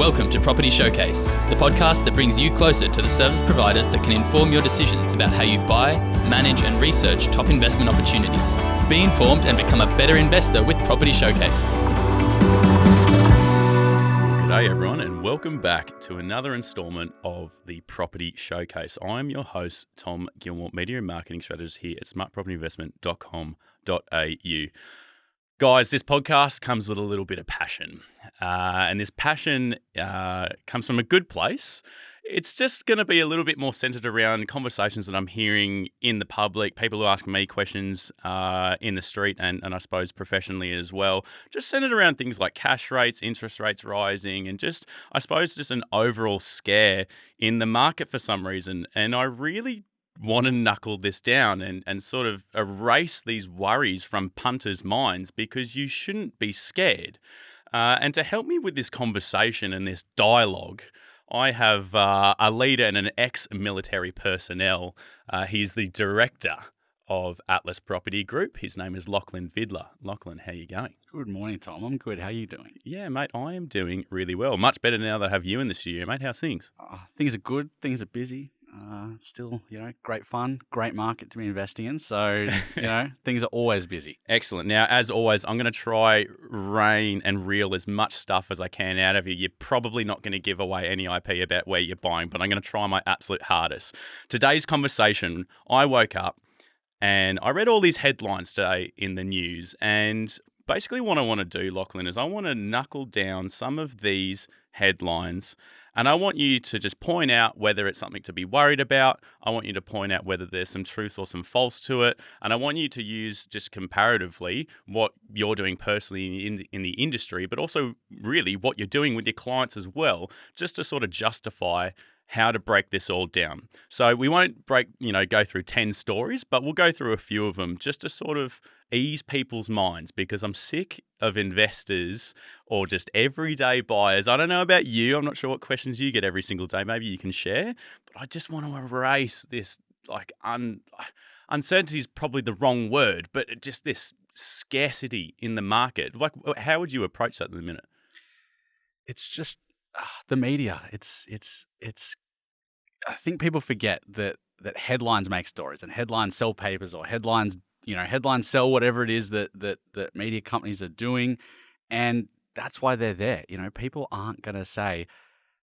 Welcome to Property Showcase, the podcast that brings you closer to the service providers that can inform your decisions about how you buy, manage and research top investment opportunities. Be informed and become a better investor with Property Showcase. G'day everyone and welcome back to another instalment of the Property Showcase. I'm your host, Tom Gilmore, Media and Marketing Strategist here at smartpropertyinvestment.com.au. Guys, this podcast comes with a little bit of passion, and this passion comes from a good place. It's just going to be a little bit more centered around conversations that I'm hearing in the public, people who ask me questions in the street and I suppose professionally as well, just centered around things like cash rates, interest rates rising, and just, I suppose, just an overall scare in the market for some reason. And I really want to knuckle this down and sort of erase these worries from punters' minds, because you shouldn't be scared. And to help me with this conversation and this dialogue, I have a leader and an ex-military personnel. He's the director of Atlas Property Group. His name is Lachlan Vidler. Lachlan, how you going? Good morning, Tom. I'm good. How are you doing? Yeah, mate, I am doing really well. Much better now that I have you in the studio, mate. How's things? Things are good. Things are busy. Still, great fun, great market to be investing in. So, things are always busy. Excellent. Now, as always, I'm going to try rein and reel as much stuff as I can out of you. You're probably not going to give away any IP about where you're buying, but I'm going to try my absolute hardest. Today's conversation, I woke up and I read all these headlines today in the news, and basically what I want to do, Lachlan, is I want to knuckle down some of these headlines, and I want you to just point out whether it's something to be worried about. I want you to point out whether there's some truth or some false to it. And I want you to use just comparatively what you're doing personally in the industry, but also really what you're doing with your clients as well, just to sort of justify how to break this all down. So we won't go through 10 stories, but we'll go through a few of them just to sort of ease people's minds, because I'm sick of investors or just everyday buyers. I don't know about you. I'm not sure what questions you get every single day. Maybe you can share, but I just want to erase this, uncertainty is probably the wrong word, but just this scarcity in the market. Like, how would you approach that in a minute? It's just the media. It's. I think people forget that headlines make stories, and headlines sell papers, or headlines sell whatever it is that media companies are doing, and that's why they're there. People aren't going to say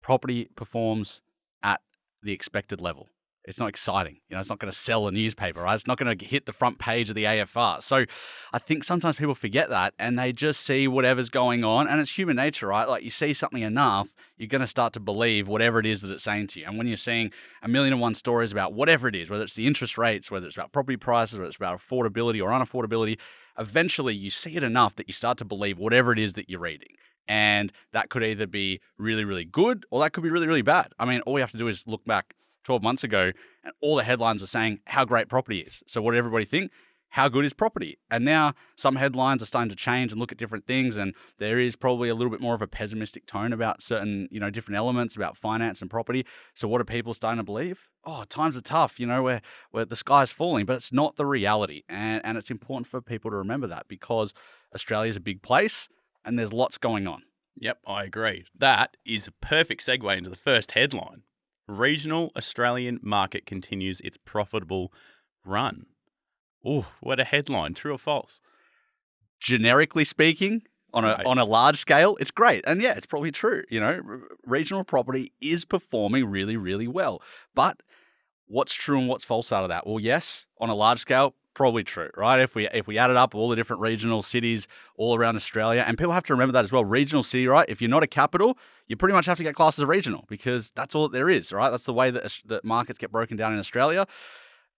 property performs at the expected level. It's not exciting. It's not going to sell a newspaper, right? It's not going to hit the front page of the AFR. So I think sometimes people forget that, and they just see whatever's going on, and it's human nature, right? Like, you see something enough, you're going to start to believe whatever it is that it's saying to you. And when you're seeing 1,001 stories about whatever it is, whether it's the interest rates, whether it's about property prices, whether it's about affordability or unaffordability, eventually you see it enough that you start to believe whatever it is that you're reading. And that could either be really, really good, or that could be really, really bad. I mean, all we have to do is look back 12 months ago, and all the headlines were saying how great property is. So what did everybody think? How good is property? And now some headlines are starting to change and look at different things, and there is probably a little bit more of a pessimistic tone about certain, different elements about finance and property. So what are people starting to believe? Oh, times are tough, where the sky's falling, but it's not the reality. And it's important for people to remember that, because Australia's a big place and there's lots going on. Yep, I agree. That is a perfect segue into the first headline. Regional Australian market continues its profitable run. Oh, what a headline. True or false? Generically speaking, on a large scale, it's great. And yeah, it's probably true. Regional property is performing really, really well. But what's true and what's false out of that? Well, yes, on a large scale, probably true, right? If we added up all the different regional cities all around Australia, and people have to remember that as well. Regional city, right? If you're not a capital, you pretty much have to get classed as a regional, because that's all that there is, right? That's the way that markets get broken down in Australia.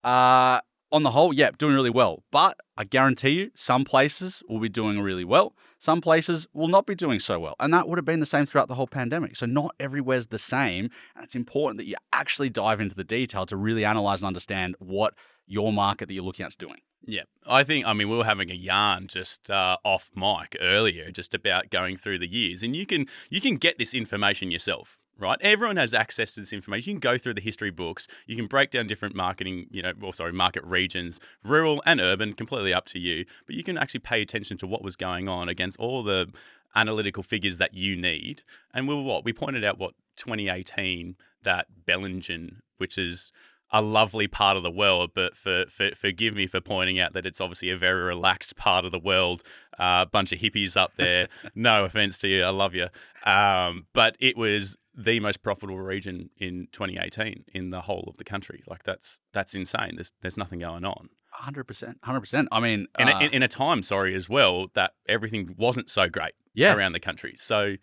On the whole, yeah, doing really well. But I guarantee you, some places will be doing really well. Some places will not be doing so well. And that would have been the same throughout the whole pandemic. So not everywhere's the same. And it's important that you actually dive into the detail to really analyze and understand what your market that you're looking at is doing. Yeah, we were having a yarn just off mic earlier, just about going through the years, and you can get this information yourself, right? Everyone has access to this information. You can go through the history books. You can break down different market regions, rural and urban, completely up to you. But you can actually pay attention to what was going on against all the analytical figures that you need. And we pointed out 2018, that Bellingen, which is a lovely part of the world, but forgive me for pointing out that it's obviously a very relaxed part of the world. Bunch of hippies up there. No offense to you, I love you. But it was the most profitable region in 2018 in the whole of the country. Like that's insane. There's nothing going on. 100%. I mean, in a time, as well, that everything wasn't so great around the country. So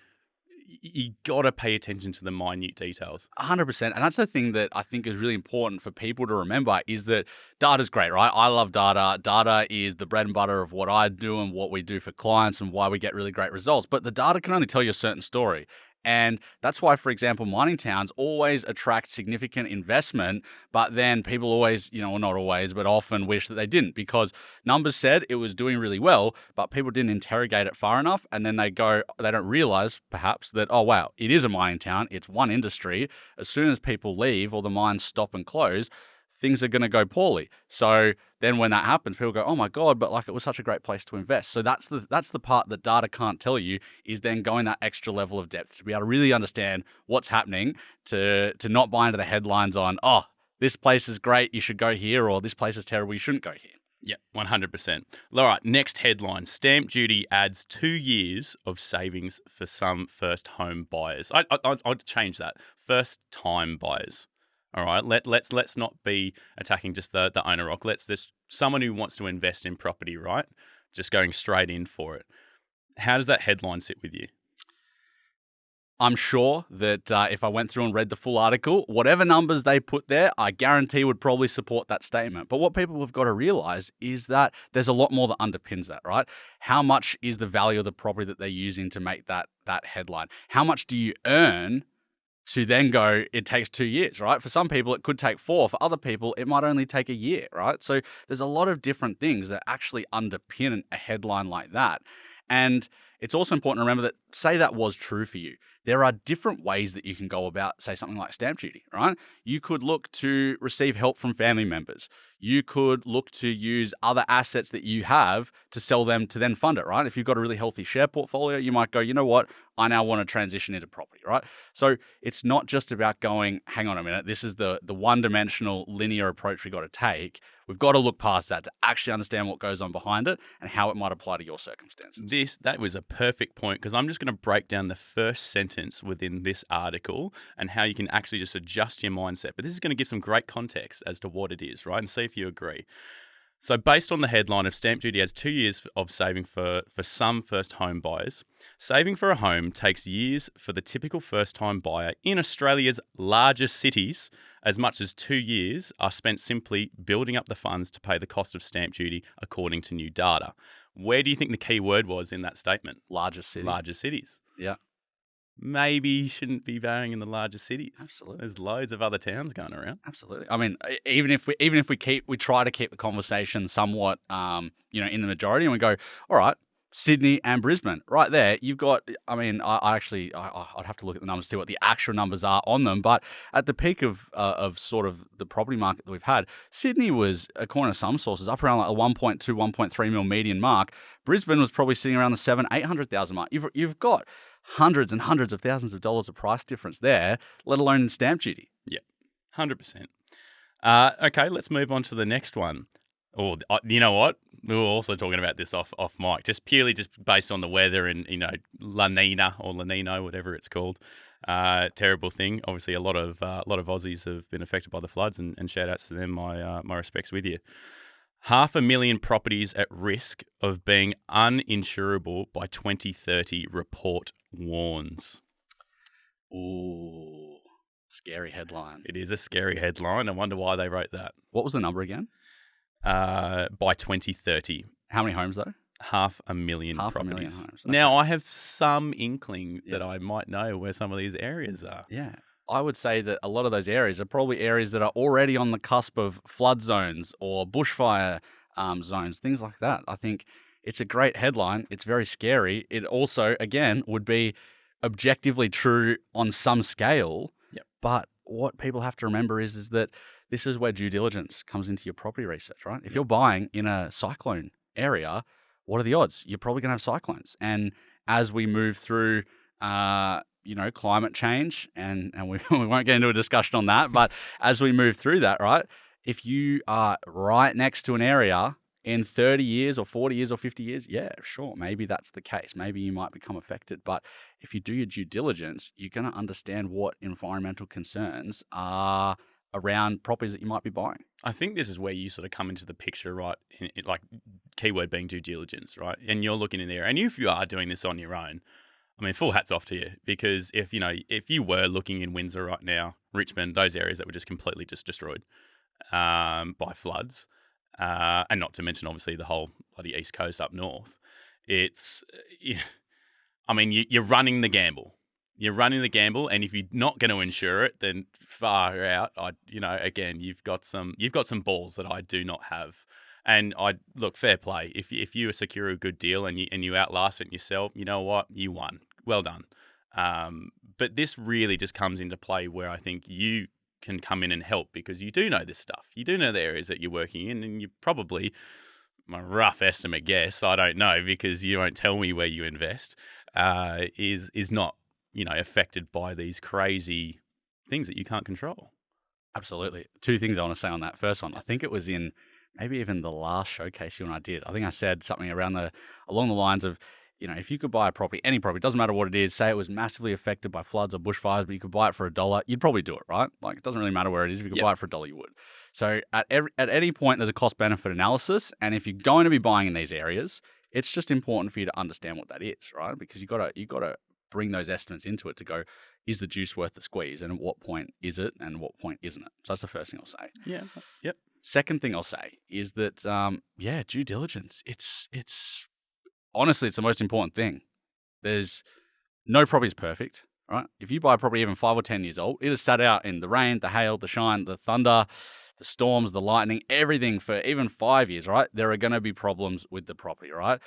you got to pay attention to the minute details. 100%. And that's the thing that I think is really important for people to remember is that data's great, right? I love data. Data is the bread and butter of what I do and what we do for clients and why we get really great results. But the data can only tell you a certain story. And that's why, for example, mining towns always attract significant investment, but then people always, well, not always, but often wish that they didn't because numbers said it was doing really well, but people didn't interrogate it far enough. And then they don't realize perhaps that, oh, wow, it is a mining town. It's one industry. As soon as people leave or the mines stop and close, things are going to go poorly. So then when that happens, people go, oh my God, but like it was such a great place to invest. So that's the part that data can't tell you is then going that extra level of depth to be able to really understand what's happening to not buy into the headlines on, oh, this place is great, you should go here, or this place is terrible, you shouldn't go here. Yeah, 100%. All right, next headline. Stamp duty adds 2 years of savings for some first home buyers. I'd change that. First time buyers. All right, let's not be attacking just the owner rock. Let's just someone who wants to invest in property, right? Just going straight in for it. How does that headline sit with you? I'm sure that if I went through and read the full article, whatever numbers they put there, I guarantee would probably support that statement. But what people have got to realize is that there's a lot more that underpins that, right? How much is the value of the property that they're using to make that headline? How much do you earn to then go, it takes 2 years, right? For some people, it could take 4. For other people, it might only take a year, right? So there's a lot of different things that actually underpin a headline like that. And it's also important to remember that, say that was true for you, there are different ways that you can go about, say, something like stamp duty, right? You could look to receive help from family members. You could look to use other assets that you have to sell them to then fund it, right? If you've got a really healthy share portfolio, you might go, you know what? I now want to transition into property, right? So it's not just about going, hang on a minute, this is the one-dimensional linear approach we've got to take. We've got to look past that to actually understand what goes on behind it and how it might apply to your circumstances. That was a perfect point because I'm just going to break down the first sentence within this article and how you can actually just adjust your mindset. But this is going to give some great context as to what it is, right? And see if you agree. So based on the headline of stamp duty adds 2 years of saving for some first home buyers, saving for a home takes years for the typical first time buyer in Australia's largest cities. As much as 2 years are spent simply building up the funds to pay the cost of stamp duty according to new data. Where do you think the key word was in that statement? Largest cities. Largest cities. Yeah. Maybe you shouldn't be buying in the largest cities. Absolutely. There's loads of other towns going around. Absolutely. I mean, even if we try to keep the conversation somewhat, in the majority, and we go, all right, Sydney and Brisbane, right there, you've got. I mean, I'd have to look at the numbers to see what the actual numbers are on them. But at the peak of sort of the property market that we've had, Sydney was, according to some sources, up around like a 1.2, 1.3 mil median mark. Brisbane was probably sitting around the 700,000-800,000 mark. You've got hundreds and hundreds of thousands of dollars of price difference there, let alone in stamp duty. Yep, 100%. Okay, let's move on to the next one. Or you know what? We were also talking about this off mic, just purely based on the weather and La Nina or La Nino, whatever it's called. Terrible thing. Obviously, a lot of Aussies have been affected by the floods, and shout outs to them. My respects with you. 500,000 properties at risk of being uninsurable by 2030, report warns. Ooh, scary headline. It is a scary headline. I wonder why they wrote that. What was the number again? By 2030. How many homes though? 500,000 properties. 500,000 homes. Okay. Now, I have some inkling that I might know where some of these areas are. Yeah. I would say that a lot of those areas are probably areas that are already on the cusp of flood zones or bushfire zones, things like that. I think it's a great headline. It's very scary. It also, again, would be objectively true on some scale. Yep. But what people have to remember is that this is where due diligence comes into your property research, right? If you're buying in a cyclone area, what are the odds? You're probably going to have cyclones. And as we move through, climate change, and we won't get into a discussion on that, but as we move through that, right, if you are right next to an area in 30 years or 40 years or 50 years, yeah, sure, maybe that's the case. Maybe you might become affected. But if you do your due diligence, you're going to understand what environmental concerns are around properties that you might be buying. I think this is where you sort of come into the picture, right? Like keyword being due diligence, right? And you're looking in there, and if you are doing this on your own, I mean, full hats off to you, because if you were looking in Windsor right now, Richmond, those areas that were just completely destroyed by floods, and not to mention obviously the whole bloody East Coast up north, you're running the gamble. You're running the gamble, and if you're not going to insure it, then far out. Again, you've got some balls that I do not have. And look, fair play. If you secure a good deal and you outlast it yourself, you know what? You won. Well done. But this really just comes into play where I think you can come in and help, because you do know this stuff. You do know the areas that you're working in, and you probably, my rough estimate guess, I don't know because you won't tell me where you invest, is not affected by these crazy things that you can't control. Absolutely. Two things I want to say on that. First one, I think it was in maybe even the last showcase you and I did. I think I said something along the lines of, if you could buy a property, any property, doesn't matter what it is, say it was massively affected by floods or bushfires, but you could buy it for $1, you'd probably do it, right? Like, it doesn't really matter where it is. If you could buy it for $1, you would. So at any point, there's a cost benefit analysis. And if you're going to be buying in these areas, it's just important for you to understand what that is, right? Because you got to bring those estimates into it to go, is the juice worth the squeeze? And at what point is it and what point isn't it? So that's the first thing I'll say. Yeah. Yep. Second thing I'll say is that, due diligence, it's honestly, it's the most important thing. There's no property is perfect, right? If you buy a property even 5 or 10 years old, it has sat out in the rain, the hail, the shine, the thunder, the storms, the lightning, everything for even 5 years, right? There are going to be problems with the property, right?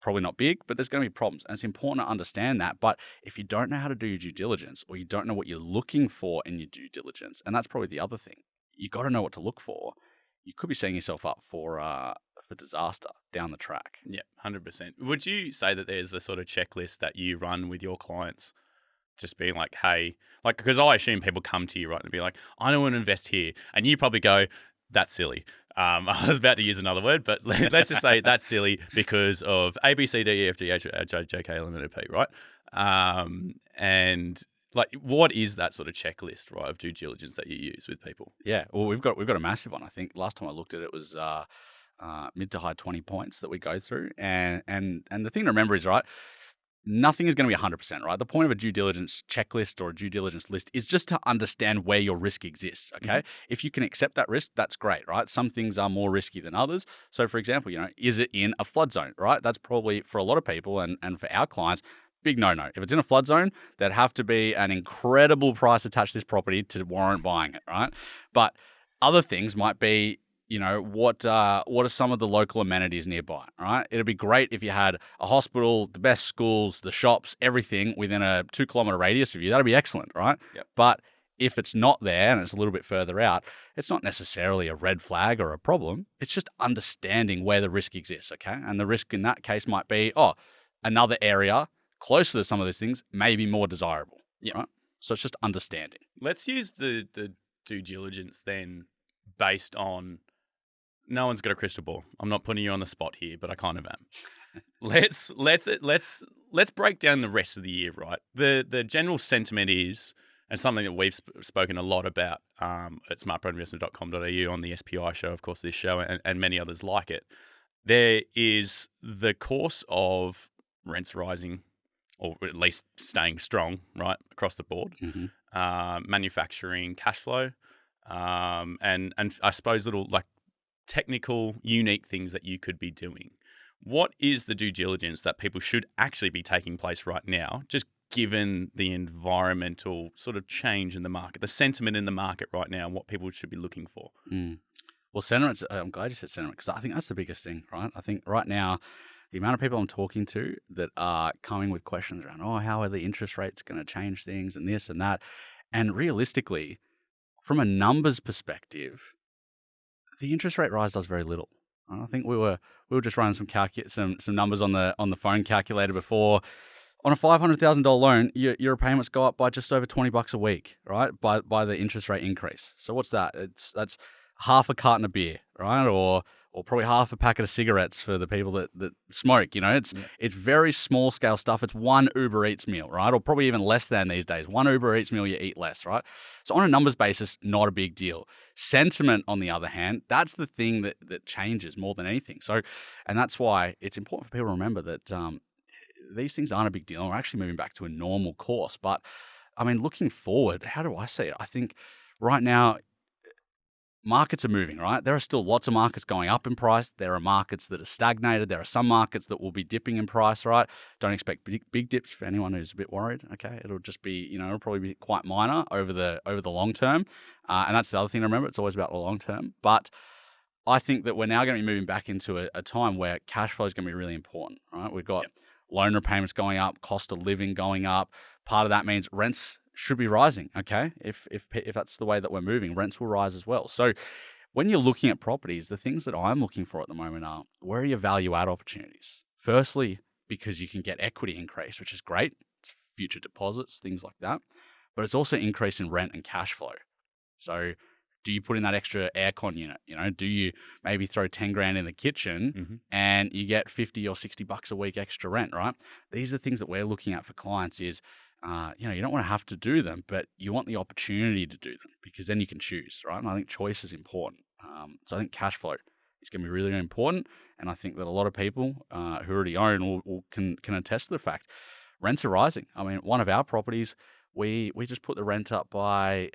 Probably not big, but there's going to be problems. And it's important to understand that. But if you don't know how to do your due diligence, or you don't know what you're looking for in your due diligence, and that's probably the other thing, you got to know what to look for. You could be setting yourself up for disaster down the track. Yeah, 100%. Would you say that there's a sort of checklist that you run with your clients, just being like, hey, because I assume people come to you, right, and be like, I don't want to invest here. And you probably go, that's silly. I was about to use another word, but let's just say that's silly because of A, B, C, D, E, F, G, H, I, J, K, L, M, N, O, P, right? And what is that sort of checklist, right, of due diligence that you use with people? Yeah, well, we've got a massive one. I think last time I looked at it was mid to high 20 points that we go through, and the thing to remember is, right, nothing is going to be 100%, right? The point of a due diligence checklist or a due diligence list is just to understand where your risk exists, okay? Mm-hmm. If you can accept that risk, that's great, right? Some things are more risky than others. So, for example, is it in a flood zone, right? That's probably, for a lot of people and for our clients, big no-no. If it's in a flood zone, there'd have to be an incredible price attached to this property to warrant buying it, right? But other things might be, what are some of the local amenities nearby, right? It'd be great if you had a hospital, the best schools, the shops, everything within a 2-kilometer radius of you. That'd be excellent, right? Yep. But if it's not there and it's a little bit further out, it's not necessarily a red flag or a problem. It's just understanding where the risk exists, okay? And the risk in that case might be, another area closer to some of those things may be more desirable, right? So it's just understanding. Let's use the due diligence then based on, no one's got a crystal ball. I'm not putting you on the spot here, but I kind of am. Let's break down the rest of the year, right? The general sentiment is, and something that we've spoken a lot about at smartproinvestment.com.au on the SPI show, of course, this show, and many others like it. There is the course of rents rising, or at least staying strong, right, across the board. Mm-hmm. Manufacturing, cash flow, and I suppose little technical, unique things that you could be doing. What is the due diligence that people should actually be taking place right now, just given the environmental sort of change in the market, the sentiment in the market right now, and what people should be looking for? Well, sentiment, I'm glad you said sentiment, because I think that's the biggest thing, right? I think right now the amount of people I'm talking to that are coming with questions around, how are the interest rates going to change things and this and that? And realistically, from a numbers perspective, the interest rate rise does very little. I think we were just running some numbers on the phone calculator before. On a $500,000 loan, your payments go up by just over $20 a week, right? By the interest rate increase. So what's that? That's half a carton of beer, right? Or probably half a packet of cigarettes for the people that smoke. It's very small scale stuff. It's one Uber Eats meal, right? Or probably even less than these days. One Uber Eats meal, you eat less, right? So on a numbers basis, not a big deal. Sentiment, on the other hand, that's the thing that changes more than anything. So, and that's why it's important for people to remember that these things aren't a big deal. We're actually moving back to a normal course. But I mean, looking forward, how do I see it? I think right now, markets are moving, right? There are still lots of markets going up in price. There are markets that are stagnated. There are some markets that will be dipping in price, right? Don't expect big dips for anyone who's a bit worried, okay? It'll just be, it'll probably be quite minor over the long term. And that's the other thing to remember. It's always about the long term. But I think that we're now going to be moving back into a time where cash flow is going to be really important, right? We've got loan repayments going up, cost of living going up. Part of that means rents should be rising, okay? If that's the way that we're moving, rents will rise as well. So when you're looking at properties, the things that I'm looking for at the moment are, where are your value add opportunities? Firstly, because you can get equity increase, which is great. It's future deposits, things like that. But it's also increase in rent and cash flow. So do you put in that extra aircon unit? Do you maybe throw 10 grand in the kitchen and you get 50 or $60 a week extra rent, right? These are things that we're looking at for clients is, you don't want to have to do them, but you want the opportunity to do them because then you can choose, right? And I think choice is important. So I think cash flow is going to be really, really important. And I think that a lot of people who already own can attest to the fact rents are rising. I mean, one of our properties, we just put the rent up by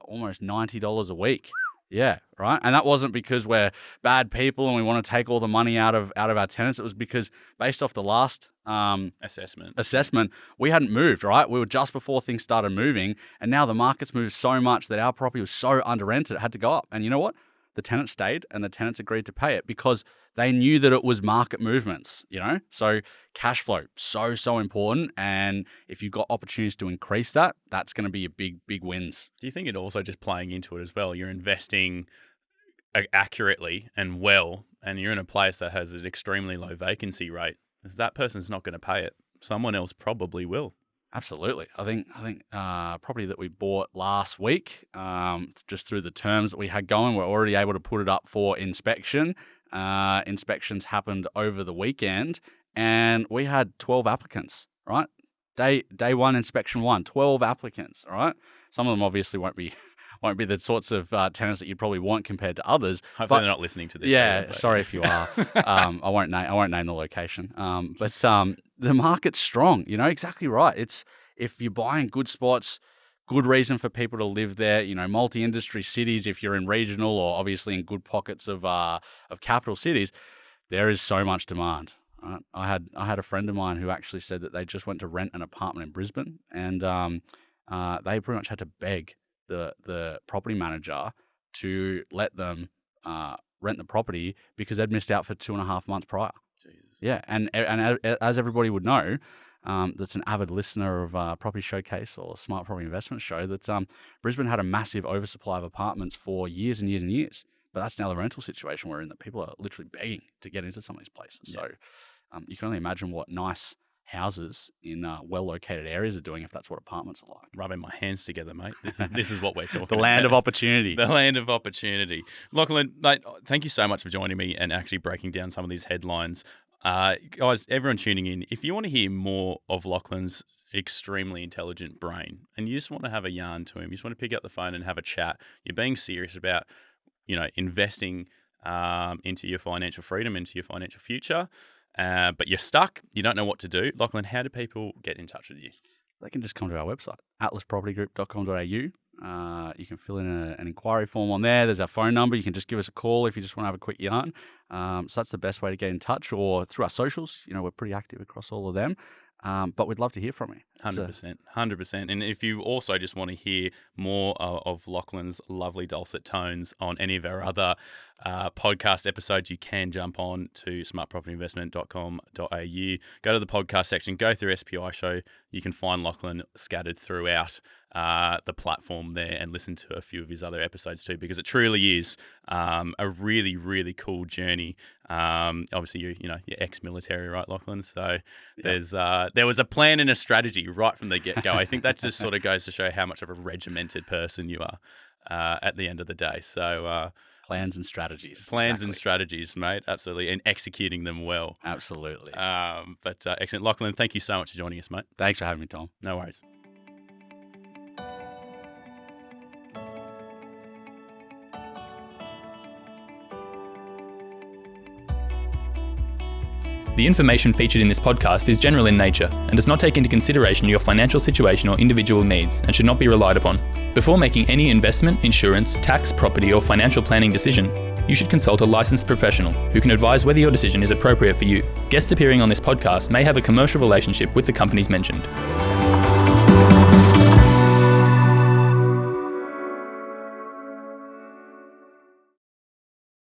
almost $90 a week. Yeah, right. And that wasn't because we're bad people and we want to take all the money out of our tenants. It was because based off the last assessment, we hadn't moved, right? We were just before things started moving, and now the market's moved so much that our property was so under rented it had to go up. And you know what? The tenants stayed and the tenants agreed to pay it because they knew that it was market movements, So cash flow, so important. And if you've got opportunities to increase that, that's going to be a big wins. Do you think it also just playing into it as well? You're investing accurately and well, and you're in a place that has an extremely low vacancy rate. If that person's not going to pay it, someone else probably will. Absolutely. I think property that we bought last week, just through the terms that we had going, we're already able to put it up for inspection. Inspections happened over the weekend, and we had 12 applicants, right? Day one, inspection 1, 12 applicants, all right? Some of them obviously won't be the sorts of tenants that you'd probably want compared to others. Hopefully they're not listening to this. Yeah, sorry if you are. I won't name the location. But the market's strong. Exactly right. It's if you're buying good spots, good reason for people to live there. Multi-industry cities. If you're in regional or obviously in good pockets of capital cities, there is so much demand. Right? I had a friend of mine who actually said that they just went to rent an apartment in Brisbane, and they pretty much had to beg the property manager to let them rent the property because they'd missed out for 2.5 months prior. Jesus. Yeah, and as everybody would know, that's an avid listener of Property Showcase or Smart Property Investment Show, that Brisbane had a massive oversupply of apartments for years and years and years. But that's now the rental situation we're in, that people are literally begging to get into some of these places. Yeah. So you can only imagine what nice houses in well-located areas are doing if that's what apartments are like. Rubbing my hands together, mate. This is what we're talking about. The land of opportunity. The land of opportunity. Lachlan, mate, thank you so much for joining me and actually breaking down some of these headlines. Guys, everyone tuning in, if you want to hear more of Lachlan's extremely intelligent brain and you just want to have a yarn to him, you just want to pick up the phone and have a chat, you're being serious about, investing into your financial freedom, into your financial future, but you're stuck, you don't know what to do. Lachlan, how do people get in touch with you? They can just come to our website, atlaspropertygroup.com.au. You can fill in an inquiry form on there. There's our phone number. You can just give us a call if you just want to have a quick yarn. So that's the best way to get in touch, or through our socials. We're pretty active across all of them. but we'd love to hear from you. 100%. And if you also just want to hear more of Lachlan's lovely dulcet tones on any of our other podcast episodes, you can jump on to smartpropertyinvestment.com.au, go to the podcast section, go through SPI Show. You can find Lachlan scattered throughout the platform there and listen to a few of his other episodes too, because it truly is a really, really cool journey. Obviously, you're ex-military, right, Lachlan? So there was a plan and a strategy right from the get-go. I think that just sort of goes to show how much of a regimented person you are at the end of the day. So plans and strategies. And strategies, mate. Absolutely. And executing them well. Absolutely. But excellent. Lachlan, thank you so much for joining us, mate. Thanks for having me, Tom. No worries. The information featured in this podcast is general in nature and does not take into consideration your financial situation or individual needs and should not be relied upon. Before making any investment, insurance, tax, property, or financial planning decision, you should consult a licensed professional who can advise whether your decision is appropriate for you. Guests appearing on this podcast may have a commercial relationship with the companies mentioned.